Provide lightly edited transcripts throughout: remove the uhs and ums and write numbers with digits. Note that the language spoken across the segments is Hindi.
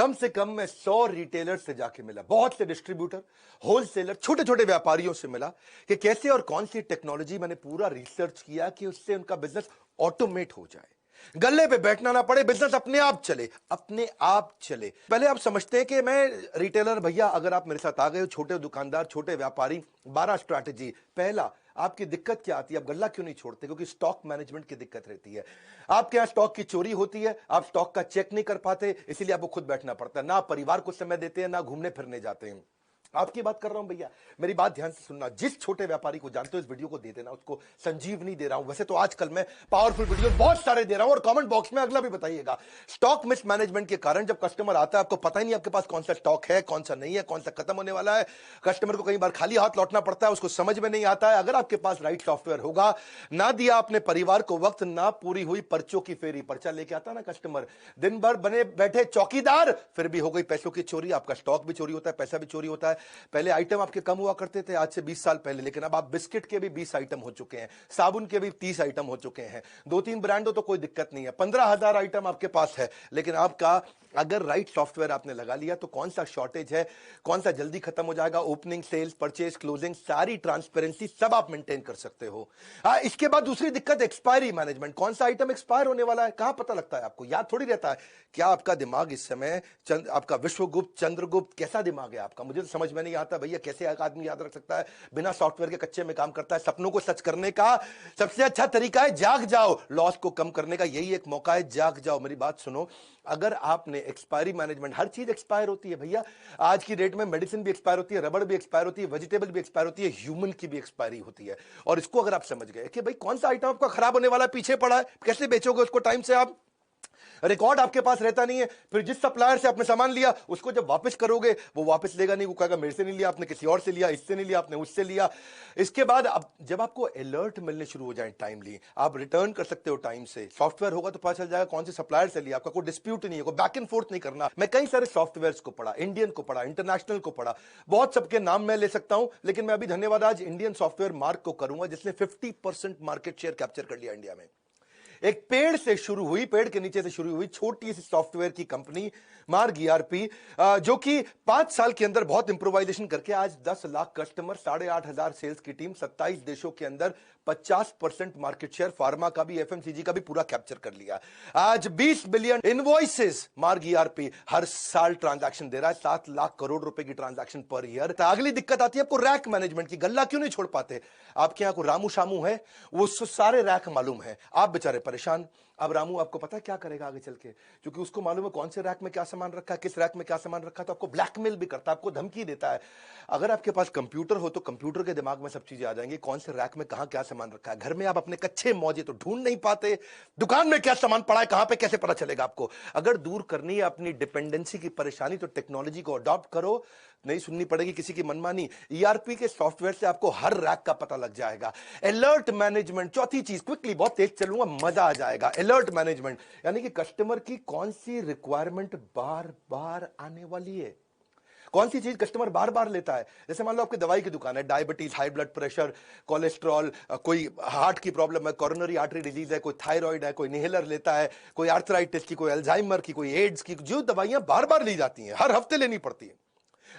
कम से कम मैं 100 रिटेलर से जाके मिला, बहुत से डिस्ट्रीब्यूटर, होलसेलर, छोटे छोटे व्यापारियों से मिला कि कैसे और कौन सी टेक्नोलॉजी, मैंने पूरा रिसर्च किया कि उससे उनका बिजनेस ऑटोमेट हो जाए, गल्ले पे बैठना ना पड़े, बिजनेस अपने आप चले, अपने आप चले। पहले आप समझते हैं कि मैं रिटेलर भैया, अगर आप मेरे साथ आ गए हो, छोटे दुकानदार, छोटे व्यापारी, 12 स्ट्रैटेजी। पहला, आपकी दिक्कत क्या आती है, आप गल्ला क्यों नहीं छोड़ते? क्योंकि स्टॉक मैनेजमेंट की दिक्कत रहती है। आपके यहां स्टॉक की चोरी होती है, आप स्टॉक का चेक नहीं कर पाते, इसीलिए आपको खुद बैठना पड़ता है, ना परिवार को समय देते हैं, ना घूमने फिरने जाते हैं। आपकी बात कर रहा हूं भैया, मेरी बात ध्यान से सुनना। जिस छोटे व्यापारी को जानते हो इस वीडियो को दे देना, उसको संजीवनी दे रहा हूं। वैसे तो आजकल मैं पावरफुल वीडियो बहुत सारे दे रहा हूं, और कमेंट बॉक्स में अगला भी बताइएगा। स्टॉक मिसमैनेजमेंट के कारण जब कस्टमर आता है, आपको पता ही नहीं आपके पास कौन सा स्टॉक है, कौन सा नहीं है, कौन सा खत्म होने वाला है। कस्टमर को कई बार खाली हाथ लौटना पड़ता है, उसको समझ में नहीं आता है। अगर आपके पास राइट सॉफ्टवेयर होगा, ना दिया अपने परिवार को वक्त, ना पूरी हुई पर्चों की फेरी, पर्चा लेके आता ना कस्टमर, दिन भर बने बैठे चौकीदार, फिर भी हो गई पैसों की चोरी, आपका स्टॉक भी चोरी होता है, पैसा भी चोरी होता है। पहले आइटम आपके कम हुआ करते थे आज से 20 साल पहले, लेकिन अब आप बिस्किट के भी 20 आइटम हो चुके हैं, साबुन के भी 30 आइटम हो चुके हैं। 2-3 ब्रांड हो तो कोई दिक्कत नहीं है, 15,000 आइटम आपके पास है। लेकिन आपका अगर राइट सॉफ्टवेयर आपने लगा लिया तो कौन सा शॉर्टेज है, कौन सा जल्दी खत्म हो जाएगा, ओपनिंग, सेल्स, परचेज, क्लोजिंग, सारी ट्रांसपेरेंसी सब आप मेंटेन कर सकते हो। इसके बाद दूसरी दिक्कत एक्सपायरी मैनेजमेंट। कौन सा आइटम एक्सपायर होने वाला है, कहां पता लगता है आपको? याद थोड़ी रहता है। क्या आपका दिमाग इस समय आपका विश्वगुप्त, चंद्रगुप्त, कैसा दिमाग है आपका? मुझे तो समझ में नहीं आता भैया, कैसे एक आदमी याद रख सकता है बिना सॉफ्टवेयर के, कच्चे में काम करता है। सपनों को सच करने का सबसे अच्छा तरीका है जाग जाओ, लॉस को कम करने का यही एक मौका है, जाग जाओ। मेरी बात सुनो, अगर आपने एक्सपायरी मैनेजमेंट, हर चीज एक्सपायर होती है भैया, आज की डेट में मेडिसिन भी एक्सपायर होती है, रबड़ भी एक्सपायर होती है, वेजिटेबल भी एक्सपायर होती है, ह्यूमन की भी एक्सपायरी होती है। और इसको अगर आप समझ गए कि भाई कौन सा आइटम आपका खराब होने वाला है, पीछे पड़ा है, कैसे बेचोगे उसको टाइम से? आप रिकॉर्ड आपके पास रहता नहीं है, फिर जिस सप्लायर से आपने सामान लिया उसको जब वापस करोगे, वो वापस लेगा नहीं, वो कहेगा मेरे से नहीं लिया आपने, किसी और से लिया, इससे नहीं लिया आपने, उससे लिया। इसके बाद अब जब आपको अलर्ट मिलने शुरू हो जाए टाइमली, आप रिटर्न कर सकते हो टाइम से। सॉफ्टवेयर होगा तो पता चल जाएगा कौन से सप्लायर से लिया, आपका कोई डिस्प्यूट नहीं है, कोई बैक एंड फोर्थ नहीं करना। मैं कई सारे सॉफ्टवेयर को पढ़ा, इंडियन को पढ़ा, इंटरनेशनल को पढ़ा, बहुत सबके नाम मैं ले सकता हूं, लेकिन मैं अभी धन्यवाद आज इंडियन सॉफ्टवेयर मार्क को करूंगा, जिसने 50% मार्केट शेयर कैप्चर कर लिया इंडिया में। एक पेड़ से शुरू हुई, पेड़ के नीचे से शुरू हुई छोटी सी सॉफ्टवेयर की कंपनी मार्ग ईआरपी, जो कि 5 साल के अंदर बहुत इंप्रोवाइजेशन करके आज 10 लाख कस्टमर, 8,500 सेल्स की टीम, 27 देशों के अंदर 50% मार्केट शेयर, फार्मा का भी, एफएमसीजी का भी पूरा कैप्चर कर लिया। आज 20 बिलियन इनवॉइसेस मार्ग ईआरपी हर साल ट्रांजैक्शन दे रहा है, 7 लाख करोड़ रुपए की ट्रांजैक्शन पर ईयर। तो अगली दिक्कत आती है आपको रैक मैनेजमेंट की। गल्ला क्यों नहीं छोड़ पाते? आपके यहां को रामू शामू है, वो सारे रैक मालूम है, आप बेचारे परेशान। अब रामू आपको पता है क्या करेगा आगे चल के? क्योंकि उसको मालूम है कौन से रैक में क्या सामान रखा है, किस रैक में क्या सामान रखा है, तो आपको ब्लैकमेल भी करता है, आपको धमकी देता है। अगर आपके पास कंप्यूटर हो तो कंप्यूटर के दिमाग में सब चीजें आ जाएंगी, कौन से रैक में कहां क्या सामान रखा है। घर में आप अपने कच्चे मौजे तो ढूंढ नहीं पाते, दुकान में क्या सामान पड़ा है, कहां पे कैसे पता चलेगा आपको? अगर दूर करनी है अपनी डिपेंडेंसी की परेशानी, तो टेक्नोलॉजी को अडॉप्ट करो, नहीं सुननी पड़ेगी किसी की मनमानी। ईआरपी के सॉफ्टवेयर से आपको हर रैक का पता लग जाएगा। अलर्ट मैनेजमेंट, चौथी चीज, क्विकली, बहुत तेज चलूंगा, मजा आ जाएगा। अलर्ट मैनेजमेंट यानी कि कस्टमर की कौन सी रिक्वायरमेंट बार बार आने वाली है, कौन सी चीज कस्टमर बार बार लेता है। जैसे मान लो आपकी दवाई की दुकान है, diabetes, high blood pressure, cholesterol, कोई हार्ट की प्रॉब्लम है, कोरोनरी आर्टरी डिजीज है, कोई थायराइड है, कोई इनहेलर लेता है, कोई आर्थराइटिस की, कोई अल्जाइमर की, कोई एड्स की, जो दवाइयां बार बार ली जाती हैं, हर हफ्ते लेनी पड़ती है।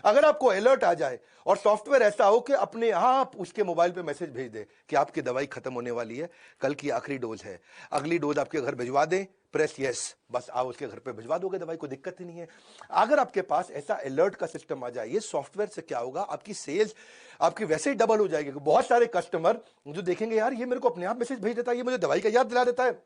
अगर आपको अलर्ट आ जाए और सॉफ्टवेयर ऐसा हो कि अपने आप उसके मोबाइल पे मैसेज भेज दे कि आपकी दवाई खत्म होने वाली है, कल की आखिरी डोज है, अगली डोज आपके घर भिजवा दें, प्रेस यस, बस आप उसके घर पे भिजवा दोगे दवाई, कोई दिक्कत ही नहीं है। अगर आपके पास ऐसा अलर्ट का सिस्टम आ जाए, ये सॉफ्टवेयर से क्या होगा, आपकी सेल्स आपकी वैसे ही डबल हो जाएगी। बहुत सारे कस्टमर जो देखेंगे यार ये मेरे को अपने आप मैसेज भेज देता है, ये मुझे दवाई का याद दिला देता है,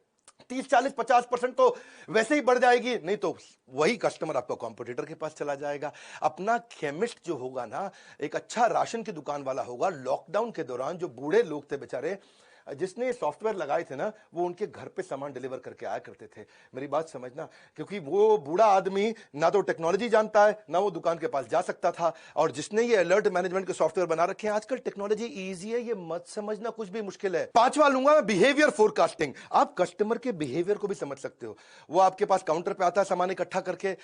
30, 40, 50% तो वैसे ही बढ़ जाएगी। नहीं तो वही कस्टमर आपका कॉम्पिटिटर के पास चला जाएगा। अपना केमिस्ट जो होगा ना, एक अच्छा राशन की दुकान वाला होगा, लॉकडाउन के दौरान जो बूढ़े लोग थे बेचारे, जिसने सॉफ्टवेयर लगाए थे ना, वो उनके घर पे सामान डिलीवर करके आया करते थे। मेरी बात समझना, क्योंकि वो बूढ़ा आदमी ना तो टेक्नोलॉजी जानता है, ना वो दुकान के पास जा सकता था। और जिसने ये अलर्ट मैनेजमेंट के सॉफ्टवेयर बना रखे हैं, आजकल टेक्नोलॉजी इजी है, ये मत समझना कुछ भी मुश्किल है। पांचवा लूंगा मैं, बिहेवियर फोरकास्टिंग। आप कस्टमर के बिहेवियर को भी समझ सकते हो। वो आपके पास काउंटर पे आता है सामान इकट्ठा करके,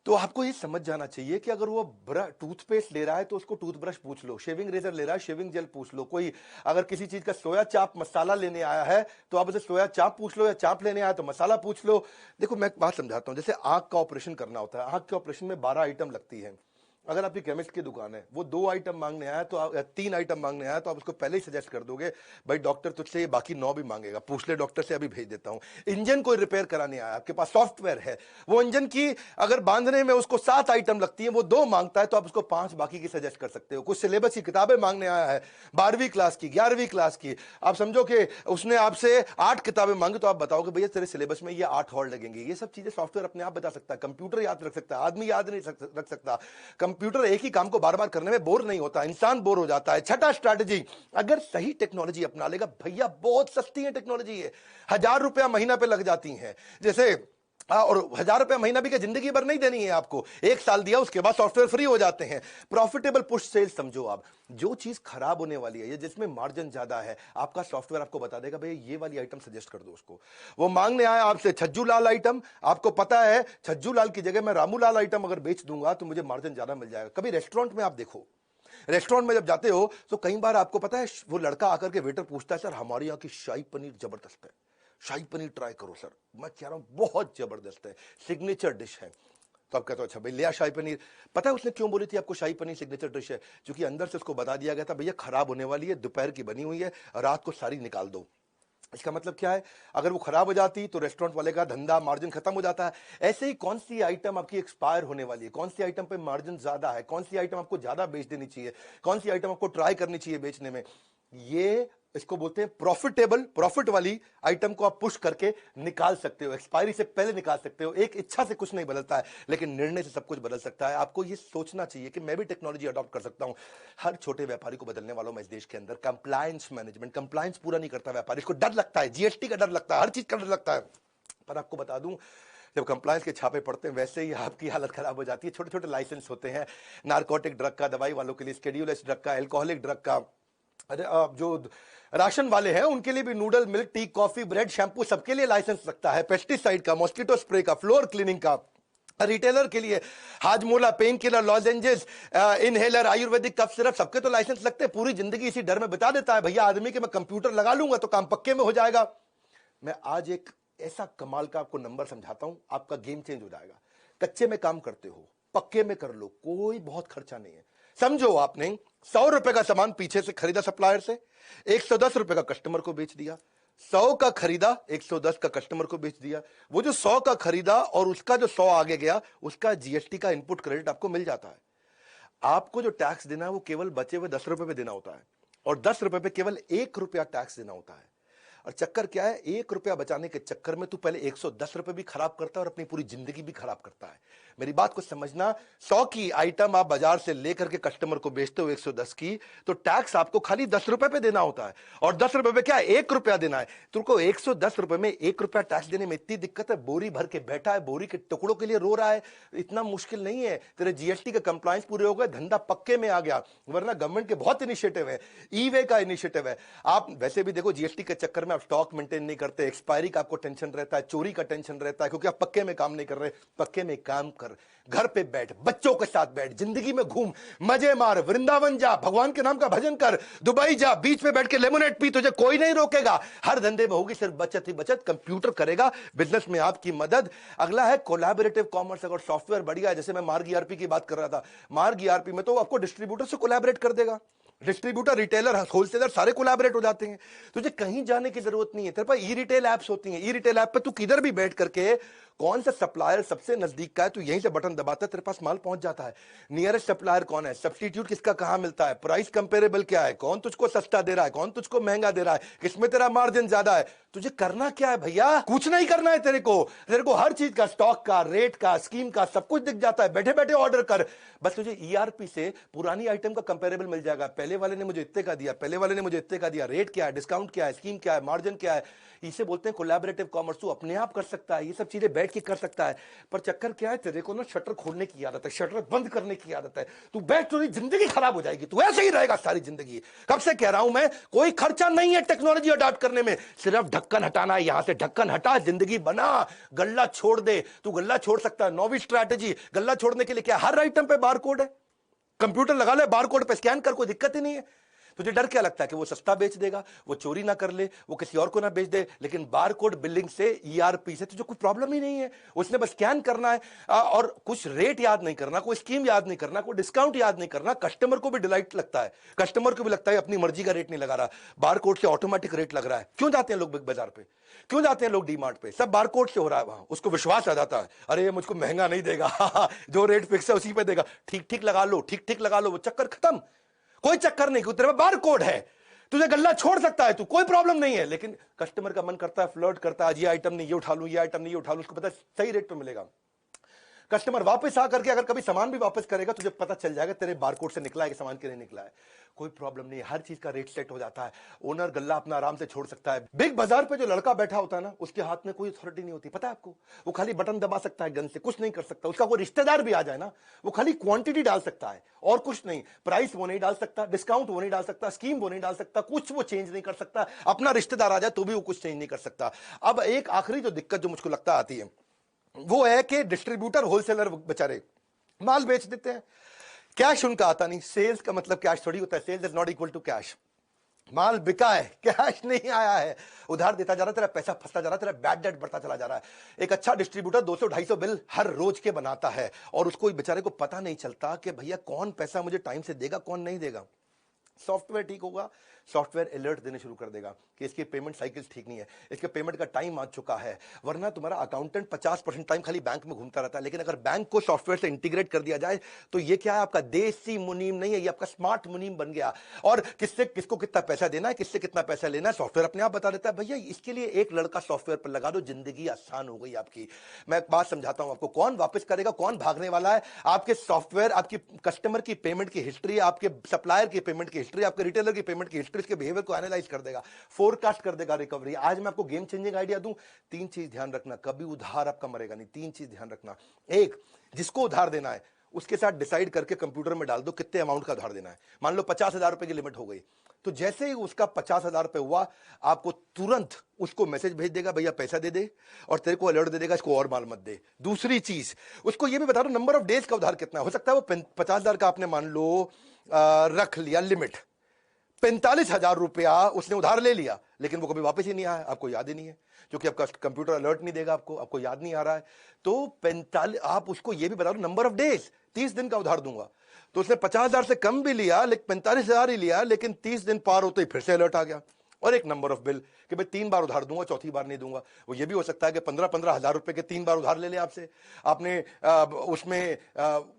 तो आपको ये समझ जाना चाहिए कि अगर वो टूथपेस्ट ले रहा है तो उसको टूथब्रश पूछ लो, शेविंग रेजर ले रहा है शेविंग जेल पूछ लो, कोई अगर किसी चीज का सोया चाप मसाला लेने आया है तो आप उसे सोया चाप पूछ लो, या चाप लेने आया तो मसाला पूछ लो। देखो मैं एक बात समझाता हूं, जैसे आंख का ऑपरेशन करना होता है, आंख के ऑपरेशन में 12 आइटम लगती है। अगर आपकी केमिस्ट की दुकान है, वो 2 आइटम मांगने आया तो आप 3 आइटम मांगने आया तो आप उसको पहले ही सजेस्ट कर दोगे भाई डॉक्टर तुझसे ये बाकी 9 भी मांगेगा, पूछ ले डॉक्टर से, अभी भेज देता हूं। इंजन कोई रिपेयर कराने आया, आपके पास सॉफ्टवेयर है, वो इंजन की अगर बांधने में उसको 7 आइटम लगती है, वो 2 मांगता है तो आप उसको 5 बाकी की सजेस्ट कर सकते हो। कुछ सिलेबस की किताबें मांगने आया है, 12वीं क्लास की 11वीं क्लास की, आप समझो कि उसने आपसे 8 किताबें मांगी तो आप बताओगे भैया तेरे सिलेबस में ये 8 और लगेंगे। ये सब चीजें सॉफ्टवेयर अपने आप बता सकता है, कंप्यूटर याद रख सकता है, आदमी याद नहीं रख सकता। कंप्यूटर एक ही काम को बार बार करने में बोर नहीं होता, इंसान बोर हो जाता है। छठा स्ट्रैटेजी, अगर सही टेक्नोलॉजी अपना लेगा, भैया बहुत सस्ती है टेक्नोलॉजी है, 1000 रुपया महीना पे लग जाती है। जैसे और 1000 रुपया महीना भी क्या जिंदगी भर नहीं देनी है आपको, 1 साल दिया उसके बाद सॉफ्टवेयर फ्री हो जाते हैं। प्रॉफिटेबल पुश सेल्स समझो आप, जो चीज खराब होने वाली है या जिसमें मार्जिन ज्यादा है, आपका सॉफ्टवेयर आपको बता देगा भाई ये वाली आइटम सजेस्ट कर दो उसको। वो मांगने आया आपसे छज्जू लाल आइटम, आपको पता है छज्जू लाल की जगह मैं रामू लाल आइटम अगर बेच दूंगा तो मुझे मार्जिन ज्यादा मिल जाएगा। कभी रेस्टोरेंट में आप देखो, रेस्टोरेंट में जब जाते हो तो कई बार आपको पता है वो लड़का आकर के वेटर पूछता है सर हमारे यहाँ की शाही पनीर जबरदस्त है, शाही पनीर ट्राई करो सर। मैं कह रहा हूं बहुत जबरदस्त है, सिग्नेचर डिश है। तो आप कहते हो अच्छा भाई लिया शाही पनीर। पता है उसने क्यों बोली थी आपको शाही पनीर सिग्नेचर डिश है? क्योंकि अंदर से उसको बता दिया गया था भैया खराब होने वाली है, दोपहर की बनी हुई है, रात को सारी निकाल दो। इसका मतलब क्या है, अगर वो खराब हो जाती तो रेस्टोरेंट वाले का धंधा मार्जिन खत्म हो जाता है। ऐसे ही कौन सी आइटम आपकी एक्सपायर होने वाली है, कौन सी आइटम पे मार्जिन ज्यादा है, कौन सी आइटम आपको ज्यादा बेच देनी चाहिए, कौन सी आइटम आपको ट्राई करनी चाहिए बेचने में, ये इसको बोलते हैं प्रॉफिटेबल। प्रॉफिट वाली आइटम को आप पुश करके निकाल सकते हो, एक्सपायरी से पहले निकाल सकते हो। एक इच्छा से कुछ नहीं बदलता है, लेकिन निर्णय से सब कुछ बदल सकता है। आपको ये सोचना चाहिए कि मैं भी टेक्नोलॉजी अडॉप्ट कर सकता हूं। हर छोटे व्यापारी को बदलने वालों में इस देश के अंदर कंप्लायंस मैनेजमेंट, कंप्लायंस पूरा नहीं करता व्यापारी, इसको डर लगता है, जीएसटी का डर लगता है, हर चीज का डर लगता है। पर आपको बता दूं, जब कंप्लायंस के छापे पड़ते हैं वैसे ही आपकी हालत खराब हो जाती है। छोटे छोटे लाइसेंस होते हैं, नारकोटिक ड्रग का, दवाई वालों के लिए स्केड्यूल एस ड्रग का, एल्कोहलिक ड्रग का, अरे जो राशन वाले हैं उनके लिए भी noodle, milk, tea, coffee, bread, shampoo सबके लिए लाइसेंस लगता है, पेस्टिसाइड का, मॉस्किटो स्प्रे का, फ्लोर क्लीनिंग का। रिटेलर के लिए Hajmola, painkiller, lozenges, inhaler, Ayurvedic cough syrup, सबके तो लाइसेंस लगते हैं। पूरी जिंदगी इसी डर में बिता देता है भैया आदमी कि मैं कंप्यूटर लगा लूंगा तो काम पक्के में हो जाएगा। मैं आज एक ऐसा कमाल का आपको नंबर समझाता हूं, आपका गेम चेंज हो जाएगा। कच्चे में काम करते हो, पक्के में कर लो, कोई बहुत खर्चा नहीं है। समझो आपने 100 रुपए का सामान पीछे से खरीदा सप्लायर से, 110 रुपए का कस्टमर को बेच दिया। 100 का खरीदा, 110 का कस्टमर को बेच दिया। वो जो 100 का खरीदा और उसका जो 100 आगे गया, उसका जीएसटी का इनपुट क्रेडिट आपको मिल जाता है। आपको जो टैक्स देना है वो केवल बचे हुए 10 रुपए पे देना होता है, और 10 रुपए पे केवल 1 रुपया टैक्स देना होता है। और चक्कर क्या है, 1 रुपया बचाने के चक्कर में तू पहले 110 रुपए भी खराब करता है और अपनी पूरी जिंदगी भी खराब करता है। मेरी बात को समझना, 100 की आइटम आप बाजार से लेकर के कस्टमर को बेचते हो 110 की, तो टैक्स आपको खाली 10 रुपए पे देना होता है। और 10 रुपए पे क्या 1 रुपया देना है। तुमको 110 रुपए में 1 रुपया टैक्स देने में इतनी दिक्कत है, बोरी भर के बैठा है, बोरी के टुकड़ों के लिए रो रहा है, इतना मुश्किल नहीं है। तेरे जीएसटी के कंप्लायंस पूरे हो गए, धंधा पक्के में आ गया। वरना गवर्नमेंट के बहुत इनिशिएटिव है, ई वे का इनिशिएटिव है। आप वैसे भी देखो जीएसटी के चक्कर में आप स्टॉक मेंटेन नहीं करते, एक्सपायरी का आपको टेंशन रहता है, चोरी का टेंशन रहता है, क्योंकि आप पक्के में काम नहीं कर रहे। पक्के में काम कर, घर पे बैठ, बच्चों के साथ बैठ, जिंदगी में घूम, मजे मार, वृंदावन जा, भगवान के नाम का भजन कर, दुबई जा, बीच पे बैठ के लेमोनेड पी, तुझे कोई नहीं रोकेगा। हर धंधे में होगी सिर्फ बचत ही बचत, कंप्यूटर करेगा बिजनेस में आपकी मदद। अगला है कोलैबोरेटिव कॉमर्स। अगर सॉफ्टवेयर बढ़िया है, जैसे मैं मार्ग ईआरपी की बात कर रहा था, मार्ग ईआरपी में तो आपको डिस्ट्रीब्यूटर से कोलैबोरेट कर देगा। डिस्ट्रीब्यूटर, रिटेलर, होलसेलर सारे कोलैबोरेट हो जाते हैं। तुझे कहीं जाने की जरूरत नहीं है। तेरे पास ई रिटेल एप्स होती हैं, ई रिटेल ऐप पे तू किधर भी बैठ करके कौन सा सप्लायर सबसे नजदीक का है, तू यहीं से बटन दबाता है, तेरे पास माल पहुंच जाता है। नियरेस्ट सप्लायर कौन है, सब्स्टिट्यूट किसका कहां मिलता है, प्राइस कंपेरेबल क्या है, कौन तुझको सस्ता दे रहा है, कौन तुझको महंगा दे रहा है, किसमें तेरा मार्जिन ज्यादा है। तुझे करना क्या है भैया, कुछ नहीं करना है। तेरे को हर चीज का, स्टॉक का, रेट का, स्कीम का सब कुछ दिख जाता है। बैठे बैठे ऑर्डर कर, बस तुझे ईआरपी से पुरानी आइटम का कंपेरेबल मिल जाएगा। पहले पहले वाले ने मुझे इतने का दिया, पहले वाले ने मुझे इतने का दिया, रेट क्या है, डिस्काउंट क्या है, स्कीम क्या है, मार्जिन क्या है, इसे बोलते हैं कोलैबोरेटिव कॉमर्स। तू अपने आप कर सकता है, ये सब चीजें बैठ के कर सकता है। पर चक्कर क्या है, तेरे को ना शटर खोलने की आदत है, शटर बंद करने की आदत है। तू बैठ, तो जिंदगी खराब हो जाएगी, तू ऐसे ही रहेगा सारी जिंदगी। कब से कह रहा हूं मैं, कोई खर्चा नहीं है टेक्नोलॉजी अडॉप्ट करने में, सिर्फ ढक्कन हटाना है। यहां से ढक्कन हटा, जिंदगी बना, गल्ला छोड़ दे। तू गल्ला छोड़ सकता है। नौवीं स्ट्रैटेजी, गल्ला छोड़ने के लिए क्या, हर आइटम पे बारकोड है, कंप्यूटर लगा ले, बारकोड पे स्कैन कर, कोई दिक्कत ही नहीं है। तुझे डर क्या लगता है कि वो सस्ता बेच देगा, वो चोरी ना कर ले, वो किसी और को ना बेच दे। लेकिन बारकोड बिलिंग से, ईआरपी से तुझे कोई प्रॉब्लम ही नहीं है। उसने बस स्कैन करना है और कुछ रेट याद नहीं करना, कोई स्कीम याद नहीं करना, कोई डिस्काउंट याद नहीं करना। कस्टमर को भी डिलाइट लगता है, कस्टमर को भी लगता है अपनी मर्जी का रेट नहीं लगा रहा, बारकोड से ऑटोमेटिक रेट लग रहा है। क्यों जाते हैं लोग बिग बाजार पे, क्यों जाते हैं लोग डीमार्ट पे, सब बारकोड से हो रहा है वहां। उसको विश्वास आ जाता है, अरे ये मुझको महंगा नहीं देगा जो रेट फिक्स है उसी पे देगा, ठीक ठीक लगा लो, ठीक ठीक लगा लो, वो चक्कर खत्म। कोई चक्कर नहीं, तेरे पे बारकोड है, तुझे गल्ला छोड़ सकता है तू, कोई प्रॉब्लम नहीं है। लेकिन कस्टमर का मन करता है, फ्लर्ट करता है, आज ये आइटम नहीं, ये उठा लूं, ये आइटम नहीं, ये उठा लूं। उसको पता है सही रेट पे मिलेगा। कस्टमर वापस आ करके अगर कभी सामान भी वापस करेगा, तुझे पता चल जाएगा तेरे बारकोड से निकला है कि सामान के नहीं निकला है। कोई प्रॉब्लम नहीं, हर चीज का रेट सेट हो जाता है। ओनर गल्ला अपना आराम से छोड़ सकता है। बिग बाजार पे जो लड़का बैठा होता है ना, उसके हाथ में कोई अथॉरिटी नहीं होती, पता है आपको। वो खाली बटन दबा सकता है, गन से कुछ नहीं कर सकता। उसका कोई रिश्तेदार भी आ जाए ना, वो खाली क्वांटिटी डाल सकता है और कुछ नहीं। प्राइस वो नहीं डाल सकता, डिस्काउंट वो नहीं डाल सकता, स्कीम वो नहीं डाल सकता, कुछ वो चेंज नहीं कर सकता। अपना रिश्तेदार आ जाए तो भी वो कुछ चेंज नहीं कर सकता। अब एक आखिरी जो दिक्कत जो मुझको लगता आती है, वो है कि डिस्ट्रीब्यूटर, होलसेलर बेचारे माल बेच देते हैं, कैश उनका आता नहीं। सेल्स का मतलब कैश थोड़ी होता है, sales is not equal to cash. माल बिका है, कैश नहीं आया है, उधार देता जा रहा है, तेरा पैसा फंसता जा रहा है, तेरा बैड डेट बढ़ता चला जा रहा है। एक अच्छा डिस्ट्रीब्यूटर 200-250 बिल हर रोज के बनाता है और उसको बेचारे को पता नहीं चलता कि भैया कौन पैसा मुझे टाइम से देगा, कौन नहीं देगा। सॉफ्टवेयर ठीक होगा, सॉफ्टवेयर अलर्ट देने शुरू कर देगा कि इसकी पेमेंट साइकिल ठीक नहीं है, इसके पेमेंट का टाइम आ चुका है। वरना तुम्हारा अकाउंटेंट 50% टाइम खाली बैंक में घूमता रहता है। लेकिन अगर बैंक को सॉफ्टवेयर से इंटीग्रेट कर दिया जाए तो ये क्या है, आपका देसी मुनीम नहीं है, ये आपका स्मार्ट मुनीम बन गया। और किससे किसको कितना पैसा देना है, किससे कितना पैसा लेना है, सॉफ्टवेयर अपने आप बता देता है। भैया इसके लिए एक लड़का सॉफ्टवेयर पर लगा दो, जिंदगी आसान हो गई आपकी। मैं एक बात समझाता हूं आपको, कौन वापस करेगा, कौन भागने वाला है। आपके सॉफ्टवेयर आपकी कस्टमर की पेमेंट की हिस्ट्री, आपके सप्लायर की पेमेंट की हिस्ट्री, आपके रिटेलर की पेमेंट की हिस्ट्री, इसके बिहेवियर को एनालाइज कर देगा, फोरकास्ट कर देगा रिकवरी। आज मैं आपको गेम चेंजिंग आइडिया दूं, 3 चीज ध्यान रखना, कभी उधार आपका मरेगा नहीं। 3 चीज ध्यान रखना। एक, जिसको उधार देना है उसके साथ डिसाइड करके कंप्यूटर में डाल दो कितने अमाउंट का उधार देना है। मान लो 50,000 रुपए की लिमिट हो गई, तो जैसे ही उसका 50,000 रुपए हुआ, आपको तुरंत उसको मैसेज भेज देगा, भैया पैसा दे दे, और तेरे को अलर्ट दे देगा इसको और माल मत दे। दूसरी चीज, उसको ये भी बता दो नंबर ऑफ डेज का उधार कितना हो सकता है। वो 50,000 का आपने मान लो रख लिया लिमिट, 45,000 रुपया उसने उधार ले लिया, लेकिन वो कभी वापस ही नहीं आया, आपको याद ही नहीं है, क्योंकि आपका कंप्यूटर अलर्ट नहीं देगा आपको, आपको याद नहीं आ रहा है। तो 45, आप उसको ये भी बता दो नंबर ऑफ डेज, 30 दिन का उधार दूंगा। तो उसने 50,000 से कम भी लिया, लेकिन 45,000 ही लिया, लेकिन 30 दिन पार होते ही फिर से अलर्ट आ गया। और एक नंबर ऑफ बिल कि भाई 3 बार उधार दूंगा, चौथी बार नहीं दूंगा। वो ये भी हो सकता है कि 15-15 हजार रुपए के 3 बार उधार ले ले आपसे, आपने उसमें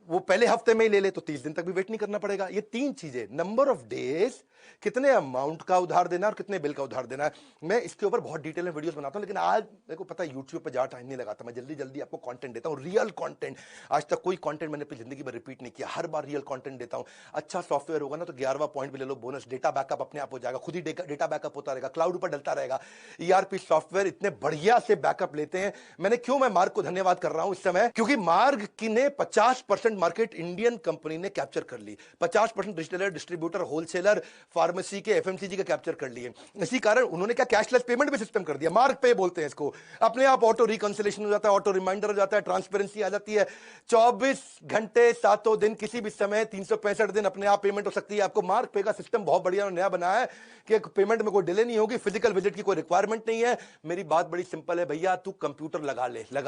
वो पहले हफ्ते में ही ले ले, तो 30 दिन तक भी वेट नहीं करना पड़ेगा। ये 3 चीजें, नंबर ऑफ डेज, कितने अमाउंट का उधार देना और कितने बिल का उधार देना है। मैं इसके ऊपर बहुत डिटेल में वीडियोस बनाता हूं, लेकिन आज मेरे को पता है यूट्यूब पे ज्यादा टाइम नहीं लगाता, मैं जल्दी जल्दी आपको कंटेंट देता हूं, रियल कंटेंट। आज तक कोई कंटेंट मैंने अपनी जिंदगी में रिपीट नहीं किया, हर बार रियल कंटेंट देता हूं। अच्छा सॉफ्टवेयर होगा ना तो 11वां पॉइंट भी ले लो, बोनस, डेटा बैकअप अपने आप हो जाएगा, खुद ही डेटा बैकअप होता रहेगा, क्लाउड पर डलता रहेगा। ईआरपी सॉफ्टवेयर इतने बढ़िया से बैकअप लेते हैं। मैं मार्ग को धन्यवाद कर रहा हूं इस समय, क्योंकि मार्ग की ने 50% मार्केट इंडियन कंपनी ने कैप्चर कर ली, 50% रिटेलर, डिस्ट्रीब्यूटर, होलसेलर, फार्मेसी के, एफएमसीजी के कैप्चर कर लिए। इसी कारण उन्होंने क्या कैशलेस पेमेंट भी सिस्टम कर दिया, मार्ग पे बोलते हैं इसको। अपने आप ऑटो रिकंसिलेशन हो जाता है, ऑटो रिमाइंडर हो जाता है, ट्रांसपेरेंसी आ जाती है। 24 घंटे 7 दिन किसी भी समय 365 दिन अपने आप पेमेंट हो सकती है। आपको मार्ग पे का सिस्टम बहुत बढ़िया नया बनाया है कि पेमेंट में कोई डिले नहीं होगी, फिजिकल विजिट की कोई रिक्वायरमेंट नहीं है। मेरी बात बड़ी सिंपल है भैया, तू कंप्यूटर लगा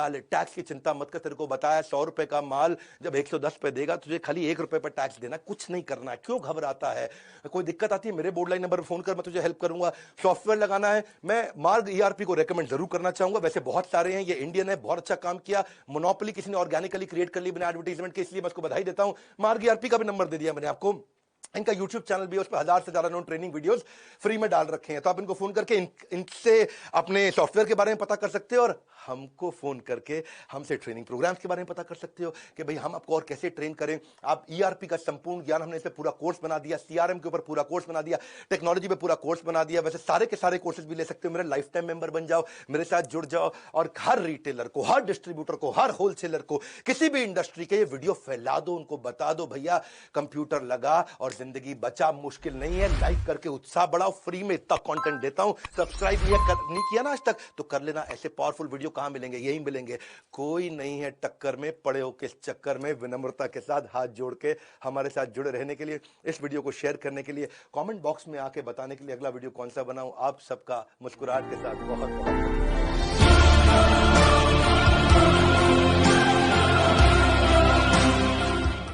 ले, टैक्स की चिंता मत कर। तेरे को बताया 100 रुपए का माल जब 110 पे देगा, तुझे खाली 1 रुपए पर टैक्स देना, कुछ नहीं करना है। क्यों घबराता है? कोई दिक्कत आती है मेरे बोर्ड लाइन नंबर पर फोन कर, मैं तुझे हेल्प करूंगा। सॉफ्टवेयर लगाना है, मैं मार्ग ईआरपी को रेकमेंड जरूर करना चाहूंगा। वैसे बहुत सारे हैं, ये इंडियन है, बहुत अच्छा काम किया। मोनोपोली किसी ने ऑर्गेनिकली क्रिएट कर ली बिना एडवर्टाइजमेंट के, इसलिए मैं उसको बधाई देता हूं। मार्ग ईआरपी का भी नंबर दे दिया मैंने आपको, इनका YouTube चैनल भी है, उस पर 1000 से ज्यादा इन्होंने ट्रेनिंग वीडियोस फ्री में डाल रखे हैं। तो आप इनको फोन करके इनसे अपने सॉफ्टवेयर के बारे में पता कर सकते हो, और हमको फोन करके हमसे ट्रेनिंग प्रोग्राम्स के बारे में पता कर सकते हो कि भाई हम आपको और कैसे ट्रेन करें। आप ERP का संपूर्ण ज्ञान, हमने इस पे पूरा कोर्स बना दिया, CRM के ऊपर पूरा कोर्स बना दिया, टेक्नोलॉजी पे पूरा कोर्स बना दिया। वैसे सारे के सारे कोर्सेज भी ले सकते हो। मेरे लाइफ टाइम मेंबर बन जाओ, मेरे साथ जुड़ जाओ, और हर रिटेलर को, हर डिस्ट्रीब्यूटर को, हर होलसेलर को, किसी भी इंडस्ट्री के ये वीडियो फैला दो, उनको बता दो भैया कंप्यूटर लगा और जिंदगी बचा, मुश्किल नहीं है। लाइक करके उत्साह बढ़ाओ, फ्री में इतना कंटेंट देता हूं। सब्सक्राइब नहीं किया ना आज तक तो कर लेना। ऐसे पावरफुल वीडियो कहां मिलेंगे? यही मिलेंगे। कोई नहीं है टक्कर में, पड़े हो किस चक्कर में। विनम्रता के साथ हाथ जोड़ के हमारे साथ जुड़े रहने के लिए, इस वीडियो को शेयर करने के लिए, कमेंट बॉक्स में आके बताने के लिए अगला वीडियो कौन सा बनाऊं। आप सबका मुस्कुराहट के साथ बहुत बहुत